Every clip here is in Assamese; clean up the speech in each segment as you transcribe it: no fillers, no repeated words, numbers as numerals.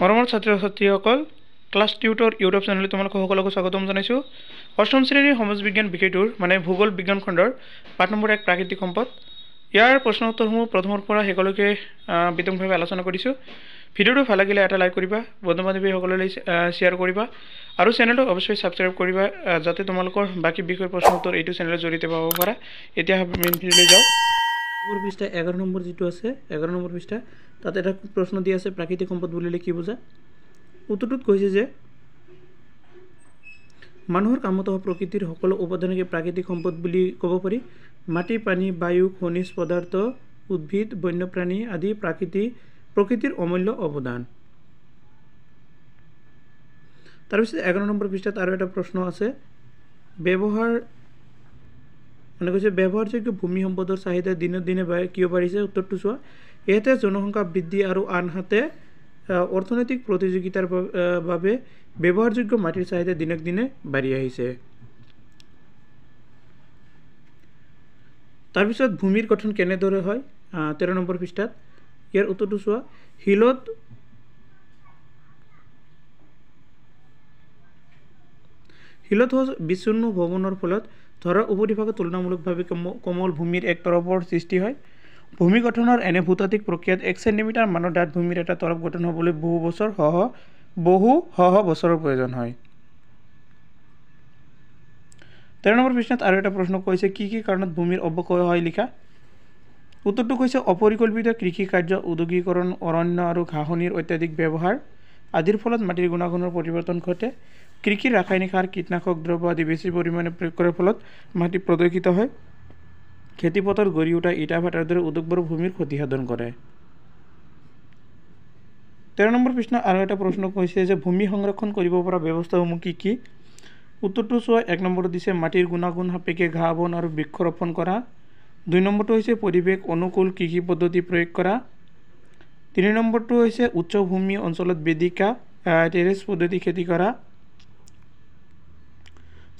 মৰমৰ ছাত্ৰ ছাত্ৰীসকল ক্লাছ টিউটৰ ইউটিউব চেনেললৈ তোমালোকক সকলোকে স্বাগতম জনাইছোঁ। অষ্টম শ্ৰেণীৰ সমাজ বিজ্ঞান বিষয়টোৰ মানে ভূগোল বিজ্ঞান খণ্ডৰ পাঠ নম্বৰ 1 প্ৰাকৃতিক সম্পদ। ইয়াৰ প্ৰশ্ন উত্তৰসমূহ প্ৰথমৰ পৰা শেষলৈকে বিতংভাৱে আলোচনা কৰিছোঁ। ভিডিঅ'টো ভাল লাগিলে এটা লাইক কৰিবা, বন্ধু বান্ধৱীসকললৈ শ্বেয়াৰ কৰিবা আৰু চেনেলটো অৱশ্যই ছাবস্ক্ৰাইব কৰিবা যাতে তোমালোকৰ বাকী বিষয়ৰ প্ৰশ্ন উত্তৰ এইটো চেনেলৰ জৰিয়তে পাব পাৰা। এতিয়া মেইন ভিডিঅ'লৈ যাওঁ। পৃষ্ঠা 11 নম্বৰ যিটো আছে 11 নম্বৰ পৃষ্ঠা তাত এটা প্ৰশ্ন দিয়া আছে প্ৰাকৃতিক সম্পদ বুলিলে কি বুজা। উত্তৰটোত কৈছে যে মানুহৰ কামত হোৱা প্ৰকৃতিৰ সকলো উপাদানকে প্ৰাকৃতিক সম্পদ বুলি ক'ব পাৰি। মাটি, পানী, বায়ু, খনিজ পদাৰ্থ, উদ্ভিদ, বন্যপ্ৰাণী আদি প্ৰকৃতিৰ অমূল্য অৱদান। তাৰপিছত 11 নম্বৰ পৃষ্ঠাত আৰু এটা প্ৰশ্ন আছে ব্যৱহাৰযোগ্য ভূমি সম্পদৰ চাহিদা দিনক দিনে কিয় বাঢ়িছে। উত্তৰটো চোৱা, ইয়াতে জনসংখ্যা বৃদ্ধি আৰু আনহাতে অৰ্থনৈতিক প্ৰতিযোগিতাৰ বাবে ব্যৱহাৰযোগ্য মাটিৰ চাহিদা দিনক দিনে বাঢ়ি আহিছে। তাৰপিছত ভূমিৰ গঠন কেনেদৰে হয় 13 নম্বৰ পৃষ্ঠাত ইয়াৰ উত্তৰটো চোৱা, শিলত হোৱা বিচ্ছিন্ন ভৱনৰ ফলত ধৰা উপৰিভাগত তুলনামূলকভাৱে কোমল ভূমিৰ এক তৰপৰ সৃষ্টি হয়। ভূমি গঠনৰ এনে ভূতাত্ত্বিক প্ৰক্ৰিয়াত 1 চেণ্টিমিটাৰ মানৰ ডাঠ ভূমিৰ এটা তৰপ গঠন হ'বলৈ বহু বছৰৰ প্ৰয়োজন হয়। 13 নম্বৰ পৃষ্ঠাত আৰু এটা প্ৰশ্ন কৈছে কি কাৰণত ভূমিৰ অৱক্ষয় হয় লিখা। উত্তৰটো কৈছে অপৰিকল্পিত কৃষি কাৰ্য, ঔদ্যোগিকৰণ, অৰণ্য আৰু ঘাঁহনিৰ অত্যাধিক ব্যৱহাৰ আদিৰ ফলত মাটিৰ গুণাগুণৰ পৰিৱৰ্তন ঘটে। কৃষিৰ ৰাসায়নিক সাৰ, কীটনাশক দ্ৰব্য আদি বেছি পৰিমাণে প্ৰয়োগ কৰাৰ ফলত মাটি প্ৰদূষিত হয়। খেতিপথাৰত গঢ়ি উঠা ইটা ভাটাৰ দৰে উদ্যোগবোৰো ভূমিৰ ক্ষতিসাধন কৰে। 13 নম্বৰ পৃষ্ঠাত আৰু এটা প্ৰশ্ন কৈছে যে ভূমি সংৰক্ষণ কৰিব পৰা ব্যৱস্থাসমূহ কি কি। উত্তৰটো চোৱা, 1 নম্বৰত দিছে মাটিৰ গুণাগুণ সাপেক্ষে ঘাঁহ বন আৰু বৃক্ষ ৰোপণ কৰা। 2 নম্বৰটো হৈছে পৰিৱেশ অনুকূল কৃষি পদ্ধতি প্ৰয়োগ কৰা। 3 নম্বৰটো হৈছে উচ্চ ভূমি অঞ্চলত বেদিকা টেৰেছ পদ্ধতি খেতি কৰা।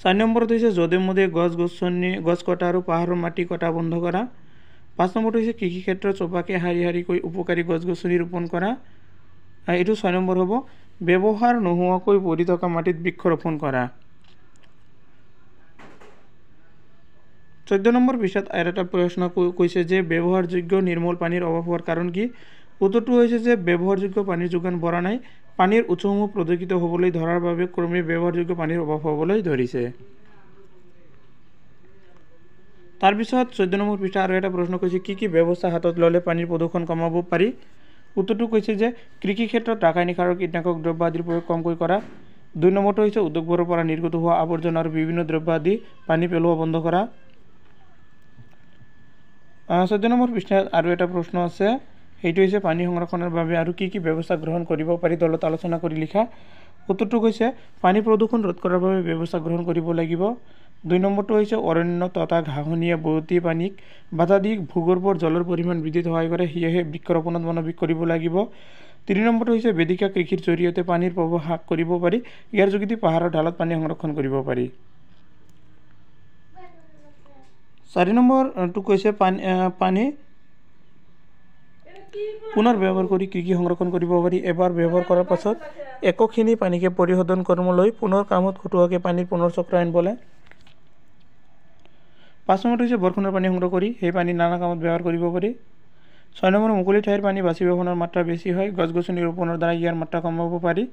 4 নম্বৰত হৈছে যধে মধে গছ কটা আৰু পাহাৰৰ মাটি কটা বন্ধ কৰা। 5 নম্বৰটো হৈছে কৃষি ক্ষেত্ৰত চৌপাশে শাৰী শাৰীকৈ উপকাৰী গছ গছনি ৰোপণ কৰা। এইটো 6 নম্বৰ হ'ব ব্যৱহাৰ নোহোৱাকৈ পৰি থকা মাটিত বৃক্ষ ৰোপণ কৰা। 14 নম্বৰ পৃষ্ঠাত আৰু এটা প্ৰশ্ন কৈছে যে ব্যৱহাৰযোগ্য নিৰ্মল পানীৰ অভাৱ হোৱাৰ কাৰণ কি। উত্তৰটো হৈছে যে ব্যৱহাৰযোগ্য পানীৰ যোগান বঢ়া নাই। পানীৰ উৎসসমূহ প্ৰদূষিত হ'বলৈ ধৰাৰ বাবে ক্ৰমে ব্যৱহাৰযোগ্য পানীৰ অভাৱ হ'বলৈ ধৰিছে। তাৰপিছত 14 নম্বৰ পৃষ্ঠা আৰু এটা প্ৰশ্ন কৈছে কি ব্যৱস্থা হাতত ল'লে পানীৰ প্ৰদূষণ কমাব পাৰি। উত্তৰটো কৈছে যে কৃষি ক্ষেত্ৰত ৰাসায়নিক সাৰ, কীটনাশক দ্ৰব্য আদিৰ প্ৰয়োগ কমকৈ কৰা। 2 নম্বৰটো হৈছে উদ্যোগবোৰৰ পৰা নিৰ্গত হোৱা আৱৰ্জনা আৰু বিভিন্ন দ্ৰব্য আদি পানী পেলোৱা বন্ধ কৰা। 14 নম্বৰ পৃষ্ঠাত আৰু এটা প্ৰশ্ন আছে, সেইটো হৈছে পানী সংৰক্ষণৰ বাবে আৰু কি ব্যৱস্থা গ্ৰহণ কৰিব পাৰি দলত আলোচনা কৰি লিখা। উত্তৰটো কৈছে পানী প্ৰদূষণ ৰোধ কৰাৰ বাবে ব্যৱস্থা গ্ৰহণ কৰিব লাগিব। 2 নম্বৰটো হৈছে অৰণ্য তথা ঘাঁহনিয়ে বৰতি পানীক বাধা দি ভূগৰ্ভৰ জলৰ পৰিমাণ বৃদ্ধিত সহায় কৰে, সেয়েহে বৃক্ষৰোপণত মনোনিৱেশ কৰিব লাগিব। 3 নম্বৰটো হৈছে বেদিকা কৃষিৰ জৰিয়তে পানীৰ প্ৰৱাহ হ্ৰাস কৰিব পাৰি, ইয়াৰ যোগেদি পাহাৰৰ ঢালত পানী সংৰক্ষণ কৰিব পাৰি। 4 নম্বৰটো কৈছে পানী পুনৰ ব্যৱহাৰ কৰি কৃষি সংৰক্ষণ কৰিব পাৰি। এবাৰ ব্যৱহাৰ কৰাৰ পাছত একোখিনি পানীকে পৰিশোধন কৰ্মলৈ পুনৰ কামত খটুৱাকৈ পানীৰ পুনৰ চক্ৰায়ন বোলে। 5 নম্বৰটো হৈছে বৰষুণৰ পানী সংগ্ৰহ কৰি সেই পানী নানা কামত ব্যৱহাৰ কৰিব পাৰি। 6 নম্বৰ মুকলি ঠাইৰ পানী বাষ্পীভৱনৰ মাত্ৰা বেছি হয়, গছ গছনি ৰোপণৰ দ্বাৰা ইয়াৰ মাত্ৰা কমাব পাৰি।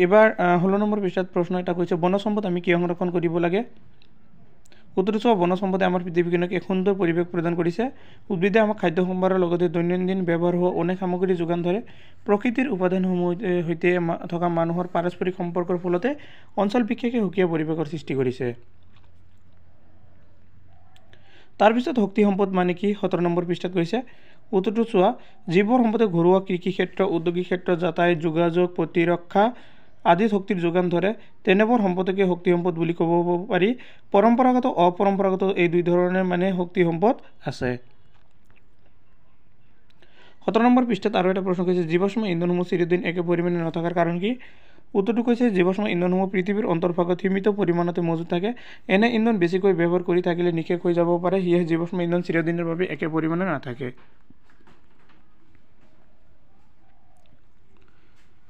এবাৰ 16 নম্বৰ পৃষ্ঠাত প্ৰশ্ন এটা কৈছে বনজ সম্পদ আমি কিয় সংৰক্ষণ কৰিব লাগে। উত্তৰটো চোৱা, বনজ সম্পদে আমাৰ পৃথিৱীখনক এক সুন্দৰ পৰিৱেশ প্ৰদান কৰিছে। উদ্ভিদে আমাক খাদ্য সম্ভাৰৰ লগতে দৈনন্দিন ব্যৱহাৰ হোৱা অনেক সামগ্ৰী যোগান ধৰে। প্ৰকৃতিৰ উপাদানসমূহৰ সৈতে থকা মানুহৰ পাৰস্পৰিক সম্পৰ্কৰ ফলতে অঞ্চল বিশেষে সুকীয়া পৰিৱেশৰ সৃষ্টি কৰিছে। তাৰপিছত শক্তি সম্পদ মানে কি 17 নম্বৰ পৃষ্ঠাত কৈছে। উত্তৰটো চোৱা, যিবোৰ সম্পদে ঘৰুৱা কৃষি ক্ষেত্ৰ, ঔদ্যোগিক ক্ষেত্ৰ, যাতায়াত, যোগাযোগ, প্ৰতিৰক্ষা আদিত শক্তিৰ যোগান ধৰে তেনেবোৰ সম্পদকে শক্তি সম্পদ বুলি ক'ব পাৰি। পৰম্পৰাগত অপৰম্পৰাগত এই দুই ধৰণৰ মানে শক্তি সম্পদ আছে। 17 নম্বৰ পৃষ্ঠাত আৰু এটা প্ৰশ্ন কৈছে জীৱাশ্ম ইন্ধনসমূহ চিৰদিন একে পৰিমাণে নথকাৰ কাৰণ কি। উত্তৰটো কৈছে জীৱাশ্ম ইন্ধনসমূহ পৃথিৱীৰ অন্তৰ্ভাগত সীমিত পৰিমাণতে মজুত থাকে। এনে ইন্ধন বেছিকৈ ব্যৱহাৰ কৰি থাকিলে নিশেষ হৈ যাব পাৰে, সেয়েহে জীৱাশ্ম ইন্ধন চিৰদিনৰ বাবে একে পৰিমাণে নাথাকে।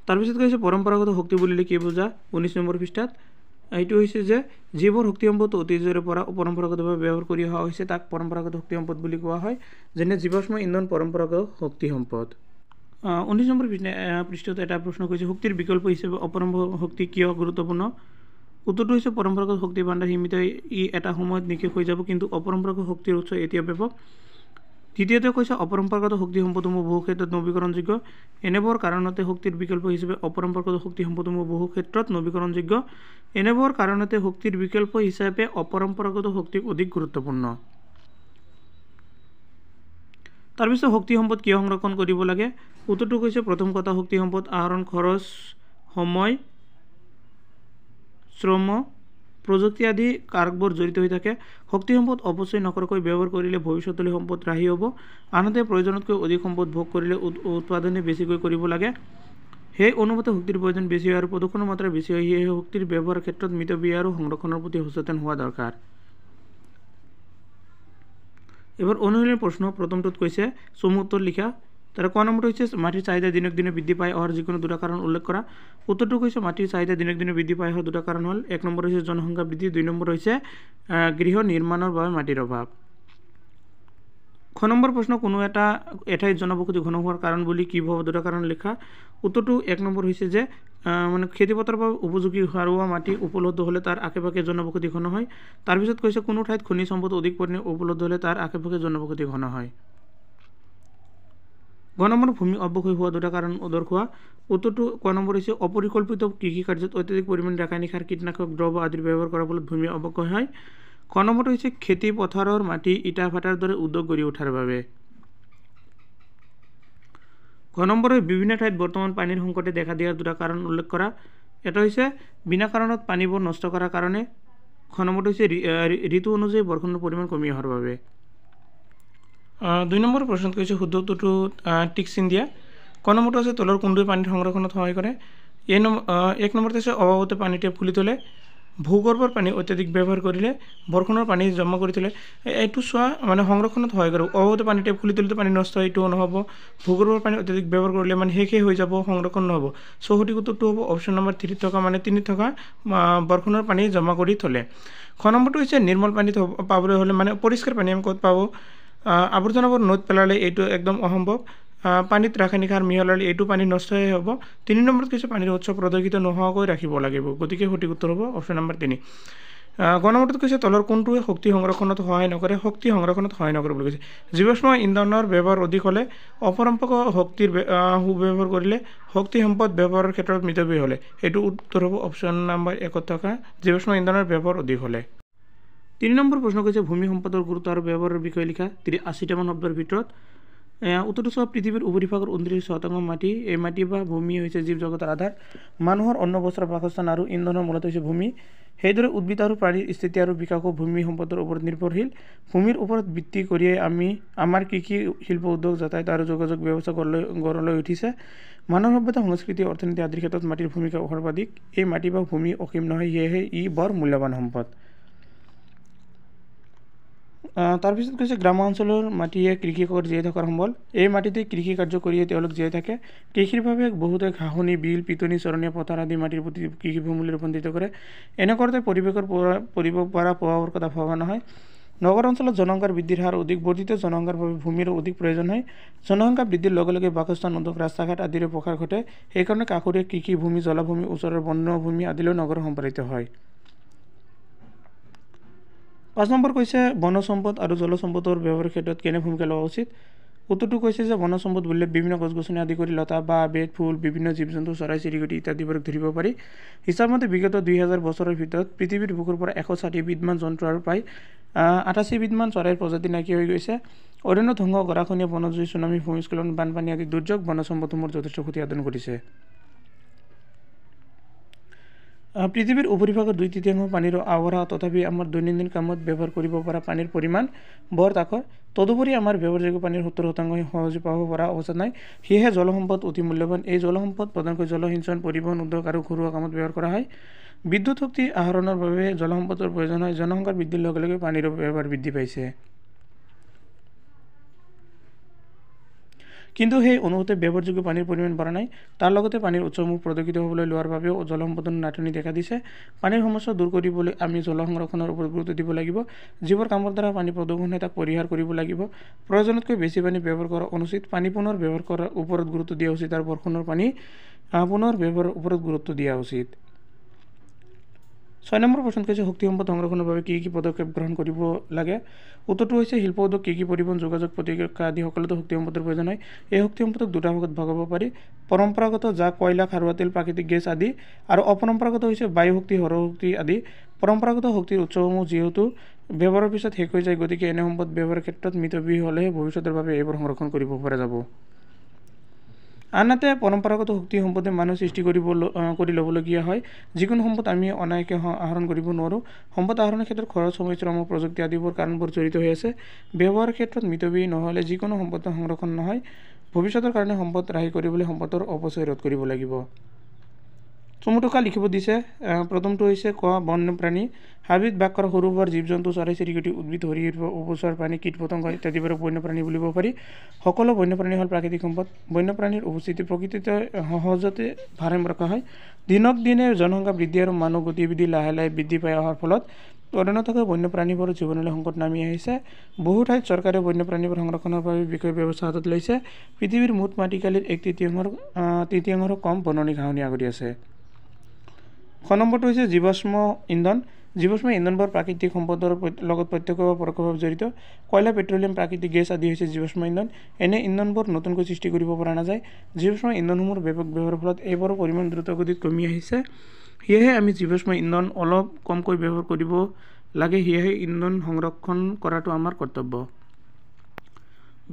তাৰপিছত কৈছে পৰম্পৰাগত শক্তি বুলিলে কি বুজা? 19 নম্বৰ পৃষ্ঠাত এইটো হৈছে যে যিবোৰ শক্তি সম্পদ অতীজৰে পৰা পৰম্পৰাগতভাৱে ব্যৱহাৰ কৰি অহা হৈছে তাক পৰম্পৰাগত শক্তি সম্পদ বুলি কোৱা হয়। যেনে জীৱাশ্ম ইন্ধন পৰম্পৰাগত শক্তি সম্পদ। 19 নম্বৰ পৃষ্ঠাত এটা প্ৰশ্ন কৈছে শক্তিৰ বিকল্প হিচাপে অপৰম্পৰাগত শক্তি কিয় গুৰুত্বপূৰ্ণ? উত্তৰটো হৈছে পৰম্পৰাগত শক্তি ভাণ্ডাৰ সীমিত, ই এটা সময়ত নিশেষ হৈ যাব, কিন্তু অপৰম্পৰাগত শক্তিৰ উৎস এতিয়া ব্যাপক। দ্বিতীয়তে কৈছে অপৰম্পৰাগত শক্তি সম্পদসমূহ বহু ক্ষেত্ৰত নৱীকৰণযোগ্য। এনেবোৰ কাৰণতে শক্তিৰ বিকল্প হিচাপে অপৰম্পৰাগত শক্তি সম্পদসমূহ বহু ক্ষেত্ৰত নৱীকৰণযোগ্য। এনেবোৰ কাৰণতে শক্তিৰ বিকল্প হিচাপে অপৰম্পৰাগত শক্তি অধিক গুৰুত্বপূৰ্ণ। তাৰপিছত শক্তি সম্পদ কিয় সংৰক্ষণ কৰিব লাগে? উত্তৰটো কৈছে প্ৰথম কথা শক্তি সম্পদ আহৰণ খৰচ, সময়, শ্ৰম, প্ৰযুক্তি আদি কাৰকবোৰ জড়িত হৈ থাকে। শক্তি সম্পদ অপচয় নকৰাকৈ ব্যৱহাৰ কৰিলে ভৱিষ্যতলৈ সম্পদ ৰাহি হ'ব। আনহাতে প্ৰয়োজনতকৈ অধিক সম্পদ ভোগ কৰিলে উৎপাদনে বেছিকৈ কৰিব লাগে। সেই অনুপাতে শক্তিৰ প্ৰয়োজন বেছি হয় আৰু প্ৰদূষণৰ মাত্ৰা বেছি হয়। সেয়েহে শক্তিৰ ব্যৱহাৰৰ ক্ষেত্ৰত মিতব্যয়ী আৰু সংৰক্ষণৰ প্ৰতি সচেতন হোৱা দৰকাৰ। এবাৰ অনুশীলনী প্ৰশ্ন প্ৰথমটোত কৈছে চমু উত্তৰ লিখা। তাৰ ক নম্বৰটো হৈছে মাটিৰ চাহিদা দিনক দিনে বৃদ্ধি পাই অহাৰ যিকোনো দুটা কাৰণ উল্লেখ কৰা। উত্তৰটো কৈছে মাটিৰ চাহিদা দিনক দিনে বৃদ্ধি পাই অহাৰ দুটা কাৰণ হ'ল, এক নম্বৰ হৈছে জনসংখ্যা বৃদ্ধি, 2 নম্বৰ হৈছে গৃহ নিৰ্মাণৰ বাবে মাটিৰ অভাৱ। খ নম্বৰ প্ৰশ্ন কোনো এটা এঠাইত জনবসতি ঘন হোৱাৰ কাৰণ বুলি কি ভাৱ? দুটা কাৰণ লিখা। উত্তৰটো 1 নম্বৰ হৈছে যে খেতিপথাৰৰ বাবে উপযোগী সাৰুৱা মাটি উপলব্ধ হ'লে তাৰ আশে-পাশে জনবসতি ঘন হয়। তাৰপিছত কৈছে কোনো ঠাইত খনিজ সম্পদ অধিক পৰিমাণে উপলব্ধ হ'লে তাৰ আশে-পাশে জনবসতি ঘন হয়। গ নম্বৰ ভূমি অৱক্ষয় হোৱা দুটা কাৰণ দৰ্শোৱা। উত্তৰটো ক নম্বৰ হৈছে অপৰিকল্পিত কৃষি কাৰ্যত অত্যাধিক পৰিমাণে ৰাসায়নিক সাৰ, কীটনাশক দ্ৰব্য আদিৰ ব্যৱহাৰ কৰাৰ ফলত ভূমি অৱক্ষয় হয়। খ নম্বৰটো হৈছে খেতি পথাৰৰ মাটি ইটা ভাটাৰ দৰে উদ্যোগ গঢ়ি উঠাৰ বাবে। গ নম্বৰে বিভিন্ন ঠাইত বৰ্তমান পানীৰ সংকটে দেখা দিয়াৰ দুটা কাৰণ উল্লেখ কৰা। এটা হৈছে বিনা কাৰণত পানীবোৰ নষ্ট কৰাৰ কাৰণে। খ নম্বৰটো হৈছে ঋতু অনুযায়ী বৰষুণৰ পৰিমাণ কমি অহাৰ বাবে। 2 নম্বৰ প্ৰশ্নত কৈছে শুদ্ধ উত্তৰটো টিক চিন দিয়া। ক নম্বৰটো আছে তলৰ কোনটোৱে পানীৰ সংৰক্ষণত সহায় কৰে? 1 নম্বৰতে আছে অবাবতে পানী টেপ খুলি থ'লে, ভূগৰ্ভৰ পানী অত্যাধিক ব্যৱহাৰ কৰিলে, বৰষুণৰ পানী জমা কৰি থ'লে। এইটো চোৱা সংৰক্ষণত সহায় কৰে। অবাবতে পানী টেপ খুলি থ'লেতো পানী নষ্ট হয়, এইটোও নহ'ব। ভূগৰ্ভৰ পানী অত্যাধিক ব্যৱহাৰ কৰিলে শেষেই হৈ যাব, সংৰক্ষণ নহ'ব। সঠিক উত্তৰটো হ'ব অপশ্যন নম্বৰ 3 থকা 3 থকা বৰষুণৰ পানী জমা কৰি থ'লে। খ নম্বৰটো হৈছে নিৰ্মল পানী পাবলৈ হ'লে পৰিষ্কাৰ পানী আমি ক'ত পাব? আৱৰ্জনাবোৰ নৈত পেলালে এইটো একদম অসম্ভৱ। পানীত ৰাসায়নিক সাৰ মিহলালে এইটো পানী নষ্টই হ'ব। 3 নম্বৰত কৈছে পানীৰ উৎস প্ৰদূষিত নোহোৱাকৈ ৰাখিব লাগিব। গতিকে সঠিক উত্তৰ হ'ব অপশ্যন নম্বৰ 3। গ নম্বৰটোত কৈছে তলৰ কোনটোৱে শক্তি সংৰক্ষণত সহায় নকৰে? শক্তি সংৰক্ষণত সহায় নকৰে বুলি কৈছে। জীৱাশ্ম ইন্ধনৰ ব্যৱহাৰ অধিক হ'লে, অপৰম্পৰাগত শক্তিৰ সুব্যৱহাৰ কৰিলে, শক্তি সম্পদ ব্যৱহাৰৰ ক্ষেত্ৰত মিতব্যয়ী হ'লে। এইটো উত্তৰ হ'ব অপশ্যন নম্বৰ 1 থকা জীৱাশ্ম ইন্ধনৰ ব্যৱহাৰ অধিক হ'লে। 3 নম্বৰ প্ৰশ্ন কৈছে ভূমি সম্পদৰ গুৰুত্ব আৰু ব্যৱহাৰৰ বিষয়ে লিখা 80টামান শব্দৰ ভিতৰত। উত্তৰটো চোৱা পৃথিৱীৰ উপৰিভাগৰ 29% মাটি। এই মাটি বা ভূমি হৈছে জীৱ জগতৰ আধাৰ। মানুহৰ অন্ন, বস্ত্ৰ, বাসস্থান আৰু ইন্ধনৰ মূলত হৈছে ভূমি। সেইদৰে উদ্ভিদ আৰু প্ৰাণীৰ স্থিতি আৰু বিকাশো ভূমি সম্পদৰ ওপৰত নিৰ্ভৰশীল। ভূমিৰ ওপৰত ভিত্তি কৰিয়ে আমাৰ কৃষি, শিল্প, উদ্যোগ, যাতায়াত আৰু যোগাযোগ ব্যৱস্থা গঢ় লৈ উঠিছে। মানৱ সভ্যতা, সংস্কৃতি, অৰ্থনীতি আদিৰ ক্ষেত্ৰত মাটিৰ ভূমিকা সৰ্বাধিক। এই মাটি বা ভূমি অসীম নহয়, সেয়েহে ই বৰ মূল্যৱান সম্পদ। তাৰপিছত কৈছে গ্ৰাম্য অঞ্চলৰ মাটিয়ে কৃষকৰ জীয়াই থকাৰ সম্বল। এই মাটিতে কৃষি কাৰ্য কৰিয়ে তেওঁলোক জীয়াই থাকে। কৃষিৰ বাবে বহুতে ঘাঁহনি, বিল, পিটনি, চৰণীয়া পথাৰ আদি মাটিৰ প্ৰতি কৃষিভূমিলৈ ৰূপান্তৰিত কৰে। এনে কৰোঁতে পৰিৱেশৰ পৰিব পৰা প্ৰভাৱৰ কথা ভবা নহয়। নগৰ অঞ্চলত জনসংখ্যাৰ বৃদ্ধিৰ হাৰ অধিক। বৰ্ধিত জনসংখ্যাৰ বাবে ভূমিৰো অধিক প্ৰয়োজন হয়। জনসংখ্যা বৃদ্ধিৰ লগে লগে বাসস্থান, উদ্যোগ, ৰাস্তা ঘাট আদিৰো প্ৰসাৰ ঘটে। সেইকাৰণে কাষৰীয়া কৃষি ভূমি, জলাভূমি, ওচৰৰ বনভূমি আদিলৈ নগৰ সম্প্ৰসাৰিত হয়। 5 নম্বৰ কৈছে বনজ সম্পদ আৰু জলজ সম্পদৰ ব্যৱহাৰৰ ক্ষেত্ৰত কেনে ভূমিকা লোৱা উচিত? উত্তৰটো কৈছে যে বনজ সম্পদ বুলিলে বিভিন্ন গছ-গছনি আদি কৰি লতা, বাঁহ, বেত, ফুল, বিভিন্ন জীৱ-জন্তু, চৰাই-চিৰিকটি ইত্যাদিবোৰক ধৰিব পাৰি। হিচাপ মতে বিগত 2000 বছৰৰ ভিতৰত পৃথিৱীৰ বুকুৰ পৰা 160 বিধমান জন্তু আৰু প্ৰায় 88 বিধমান চৰাইৰ প্ৰজাতি নাইকিয়া হৈ গৈছে। অৰণ্য ধ্বংস, গৰাখহনীয়া, বনজুই, চুনামি, ভূমিস্খলন, বানপানী আদি দুৰ্যোগ বনজ সম্পদসমূহৰ যথেষ্ট ক্ষতি সাধন কৰিছে। পৃথিৱীৰ উপৰিভাগৰ 2/3 পানীৰ আৱৰা, তথাপি আমাৰ দৈনন্দিন কামত ব্যৱহাৰ কৰিব পৰা পানীৰ পৰিমাণ বৰ তাকৰ। তদুপৰি আমাৰ ব্যৱহাৰযোগ্য পানীৰ 70% সহজে পাব পৰা অৱস্থাত নাই। সেয়েহে জলসম্পদ অতি মূল্যৱান। এই জলসম্পদ প্ৰধানকৈ জলসিঞ্চন, পৰিবহণ, উদ্যোগ আৰু ঘৰুৱা কামত ব্যৱহাৰ কৰা হয়। বিদ্যুৎ শক্তি আহৰণৰ বাবে জলসম্পদৰ প্ৰয়োজন হয়। জনসংখ্যা বৃদ্ধিৰ লগে লগে পানীৰ ব্যৱহাৰ বৃদ্ধি পাইছে। কিন্তু সেই অনুপাতে ব্যৱহাৰযোগ্য পানীৰ পৰিমাণ বঢ়া নাই। তাৰ লগতে পানীৰ উৎসসমূহ প্ৰদূষিত হ'বলৈ লোৱাৰ বাবেও জলসম্পদৰ নাটনি দেখা দিছে। পানীৰ সমস্যা দূৰ কৰিবলৈ আমি জল সংৰক্ষণৰ ওপৰত গুৰুত্ব দিব লাগিব। যিবোৰ কামৰ দ্বাৰা পানী প্ৰদূষণ হয় তাক পৰিহাৰ কৰিব লাগিব। প্ৰয়োজনতকৈ বেছি পানী ব্যৱহাৰ কৰা অনুচিত। পানী পুনৰ ব্যৱহাৰ কৰাৰ ওপৰত গুৰুত্ব দিয়া উচিত আৰু বৰষুণৰ পানী পুনৰ ব্যৱহাৰৰ ওপৰত গুৰুত্ব দিয়া উচিত। 6 নম্বৰ প্ৰশ্নত কৈছে শক্তি সম্পদ সংৰক্ষণৰ বাবে কি পদক্ষেপ গ্ৰহণ কৰিব লাগে। উত্তৰটো হৈছে শিল্প উদ্যোগ, কৃষি, পৰিবহণ, যোগাযোগ, প্ৰতিৰক্ষা আদি সকলোতে শক্তি সম্পদৰ প্ৰয়োজন হয়। এই শক্তি সম্পদক দুটা ভাগত ভগাব পাৰি। পৰম্পৰাগত, যা কয়লা, খাৰুৱা তেল, প্ৰাকৃতিক গেছ আদি, আৰু অপৰম্পৰাগত হৈছে বায়ু শক্তি, সৌৰশক্তি আদি। পৰম্পৰাগত শক্তিৰ উৎসসমূহ যিহেতু ব্যৱহাৰৰ পিছত শেষ হৈ যায়, গতিকে এনে সম্পদ ব্যৱহাৰৰ ক্ষেত্ৰত মিতব্যয়ী হ'লেহে ভৱিষ্যতৰ বাবে এইবোৰ সংৰক্ষণ কৰিব পৰা যাব। আনহাতে পৰম্পৰাগত শক্তি সম্পদে মানুহ সৃষ্টি কৰি ল'বলগীয়া হয়। যিকোনো সম্পদ আমি অনায়াসে আহৰণ কৰিব নোৱাৰোঁ। সম্পদ আহৰণৰ ক্ষেত্ৰত খৰচ, সময়, শ্ৰম, প্ৰযুক্তি আদিবোৰ কাৰণবোৰ জড়িত হৈ আছে। ব্যৱহাৰৰ ক্ষেত্ৰত মিতব্যয়ী নহ'লে যিকোনো সম্পদ সংৰক্ষণ নহয়। ভৱিষ্যতৰ কাৰণে সম্পদ ৰাহি কৰিবলৈ সম্পদৰ অপচয় ৰোধ কৰিব লাগিব। চমুটোকা লিখিব দিছে। প্ৰথমটো হৈছে ক বন্যপ্ৰাণী। হাবিত বাস কৰা সৰু বৰ জীৱ-জন্তু, চৰাই-চিৰিকটি, উদ্ভিদ, সৰীসৃপ, উভচৰ প্ৰাণী, কীট-পতংগ ইত্যাদিবোৰ বন্যপ্ৰাণী বুলিব পাৰি। সকলো বন্যপ্ৰাণী হ'ল প্ৰাকৃতিক সম্পদ। বন্যপ্ৰাণীৰ উপস্থিতি প্ৰকৃতিতে সহজতে ভাৰসাম্য ৰখা হয়। দিনক দিনে জনসংখ্যা বৃদ্ধি আৰু মানুহ গতিবিধি লাহে লাহে বৃদ্ধি পাই অহাৰ ফলত অৰণ্যত বন্যপ্ৰাণীবোৰৰ জীৱনলৈ সংকট নামি আহিছে। বহু ঠাইত চৰকাৰে বন্যপ্ৰাণীবোৰ সংৰক্ষণৰ বাবে বিশেষ ব্যৱস্থা হাতত লৈছে। পৃথিৱীৰ মুঠ মাটিকালিৰ 1/3 কম বননি ঘাঁহনি আগৰি আছে। খ নম্বৰটো হৈছে জীৱাশ্ম ইন্ধন। জীৱাশ্ম ইন্ধনবোৰ প্ৰাকৃতিক সম্পদৰ লগত প্ৰত্যক্ষ বা পৰোক্ষভাৱে জড়িত। কয়লা, পেট্ৰলিয়াম, প্ৰাকৃতিক গেছ আদি হৈছে জীৱাশ্ম ইন্ধন। এনে ইন্ধনবোৰ নতুনকৈ সৃষ্টি কৰিব পৰা নাযায়। জীৱাশ্ম ইন্ধনসমূহৰ ব্যাপক ব্যৱহাৰৰ ফলত এইবোৰৰ পৰিমাণ দ্ৰুতগতিত কমি আহিছে। সেয়েহে আমি জীৱাশ্ম ইন্ধন অলপ কমকৈ ব্যৱহাৰ কৰিব লাগে। সেয়েহে ইন্ধন সংৰক্ষণ কৰাটো আমাৰ কৰ্তব্য।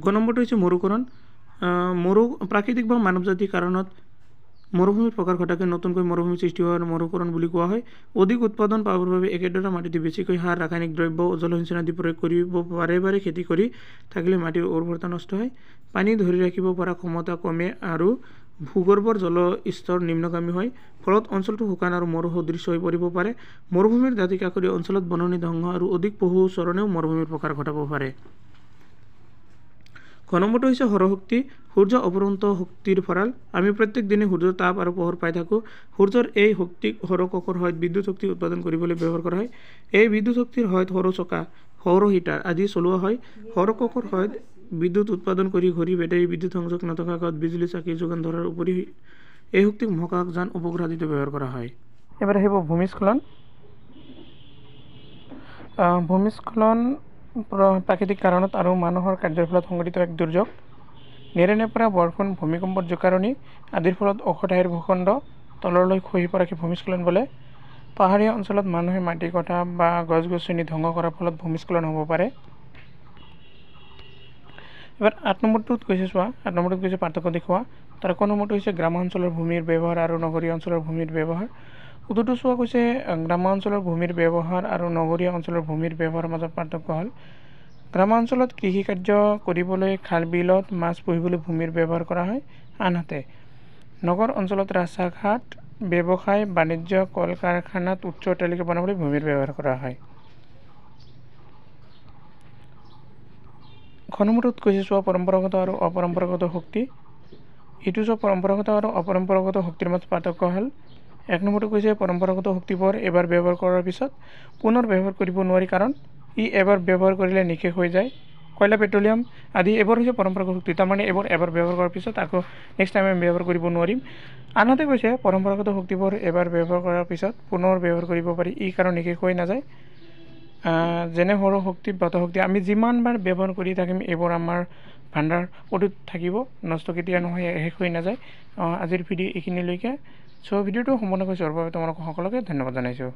গ নম্বৰটো হৈছে মৰুকৰণ। প্ৰাকৃতিক বা মানৱজাতিৰ কাৰণত মৰুভূমিৰ প্ৰকাৰ ঘটাকৈ নতুনকৈ মৰুভূমি সৃষ্টি হোৱাৰ মৰুকৰণ বুলি কোৱা হয়। অধিক উৎপাদন পাবৰ বাবে একেডৰা মাটিতে বেছিকৈ সাৰ, ৰাসায়নিক দ্ৰব্য, জলসিঞ্চন আদি প্ৰয়োগ কৰিব বাৰে বাৰে খেতি কৰি থাকিলে মাটিৰ উৰ্বৰতা নষ্ট হয়, পানী ধৰি ৰাখিব পৰা ক্ষমতা কমে আৰু ভূগৰ্ভৰ জল স্তৰ নিম্নগামী হয়। ফলত অঞ্চলটো শুকান আৰু মৰু সদৃশ হৈ পৰিব পাৰে। মৰুভূমিৰ দাঁতি কাষৰীয়া অঞ্চলত বননি ধ্বংস আৰু অধিক পশু চৰণেও মৰুভূমিৰ প্ৰকাৰ ঘটাব পাৰে। খ নম্বৰটো হৈছে সৌৰশক্তি। সূৰ্য অপৰন্ত শক্তিৰ ভঁৰাল। আমি প্ৰত্যেক দিনে সূৰ্যৰ তাপ আৰু পোহৰ পাই থাকোঁ। সূৰ্যৰ এই শক্তিক সৌৰ কোষৰ সহায়ত বিদ্যুৎ শক্তি উৎপাদন কৰিবলৈ ব্যৱহাৰ কৰা হয়। এই বিদ্যুৎ শক্তিৰ সহায়ত সৌৰ চকা, সৌৰ হিটাৰ আদি চলোৱা হয়। সৌৰ কোষৰ সহায়ত বিদ্যুৎ উৎপাদন কৰি ঘড়ী, বেটাৰী, বিদ্যুৎ সংযোগ নথকা গাঁৱত বিজুলী চাকি যোগান ধৰাৰ উপৰি এই শক্তিক মহাকাশ যান, উপগ্ৰহ আদিতো ব্যৱহাৰ কৰা হয়। এবাৰ আহিব ভূমিস্খলন। ভূমিস্খলন প্ৰাকৃতিক কাৰণত আৰু মানুহৰ কাৰ্যৰ ফলত সংঘটিত এক দুৰ্যোগ। নেৰেনে পৰা বৰষুণ, ভূমিকম্পৰ জোকাৰণি আদিৰ ফলত ওখ ঠাইৰ ভূখণ্ড তললৈ খহি পৰাকে ভূমিস্খলন বোলে। পাহাৰীয়া অঞ্চলত মানুহে মাটি কটা বা গছ-গছনি ধ্বংস কৰাৰ ফলত ভূমিস্খলন হ'ব পাৰে। এবাৰ 8 নম্বৰটোত কৈছে চোৱা। 8 নম্বৰটোত কৈছে পাৰ্থক্য দেখুওৱা। তাৰ ক নম্বৰটো হৈছে গ্ৰামাঞ্চলৰ ভূমিৰ ব্যৱহাৰ আৰু নগৰীয়া অঞ্চলৰ ভূমিৰ ব্যৱহাৰ। উত্তৰটো চোৱা কৈছে গ্ৰামাঞ্চলৰ ভূমিৰ ব্যৱহাৰ আৰু নগৰীয়া অঞ্চলৰ ভূমিৰ ব্যৱহাৰৰ মাজত পাৰ্থক্য হ'ল গ্ৰামাঞ্চলত কৃষি কাৰ্য কৰিবলৈ, খাল বিলত মাছ পুহিবলৈ ভূমিৰ ব্যৱহাৰ কৰা হয়। আনহাতে নগৰ অঞ্চলত ৰাস্তা ঘাট, ব্যৱসায় বাণিজ্য, কল কাৰখানাত উচ্চ অট্টালিকা বনাবলৈ ভূমিৰ ব্যৱহাৰ কৰা হয়। খ নম্বৰটোত কৈছে চোৱা পৰম্পৰাগত আৰু অপৰম্পৰাগত শক্তি। এইটো চোৱা পৰম্পৰাগত আৰু অপৰম্পৰাগত শক্তিৰ মাজত পাৰ্থক্য হ'ল 1 নম্বৰটো কৈছে পৰম্পৰাগত শক্তিবোৰ এবাৰ ব্যৱহাৰ কৰাৰ পিছত পুনৰ ব্যৱহাৰ কৰিব নোৱাৰি, কাৰণ ই এবাৰ ব্যৱহাৰ কৰিলে নিঃশেষ হৈ যায়। কয়লা, পেট্ৰলিয়াম আদি এইবোৰ হৈছে পৰম্পৰাগত শক্তি। তাৰমানে এইবোৰ এবাৰ ব্যৱহাৰ কৰাৰ পিছত আকৌ নেক্সট টাইম আমি ব্যৱহাৰ কৰিব নোৱাৰিম। আনহাতে কৈছে পৰম্পৰাগত শক্তিবোৰ এবাৰ ব্যৱহাৰ কৰাৰ পিছত পুনৰ ব্যৱহাৰ কৰিব পাৰি, ই কাৰণ নিঃশেষ হৈ নাযায়। যেনে সৌৰ শক্তি, বতাহ শক্তি আমি যিমানবাৰ ব্যৱহাৰ কৰি থাকিম এইবোৰ আমাৰ ভাণ্ডাৰ অটুট থাকিব, নষ্ট কেতিয়া নহয়, শেষ হৈ নাযায়। আজিৰ ভিডিঅ' এইখিনিলৈকে। চ' ভিডিঅ'টো সম্পূৰ্ণকৈ চোৱাৰ বাবে তোমালোক সকলোকে ধন্যবাদ জনাইছোঁ।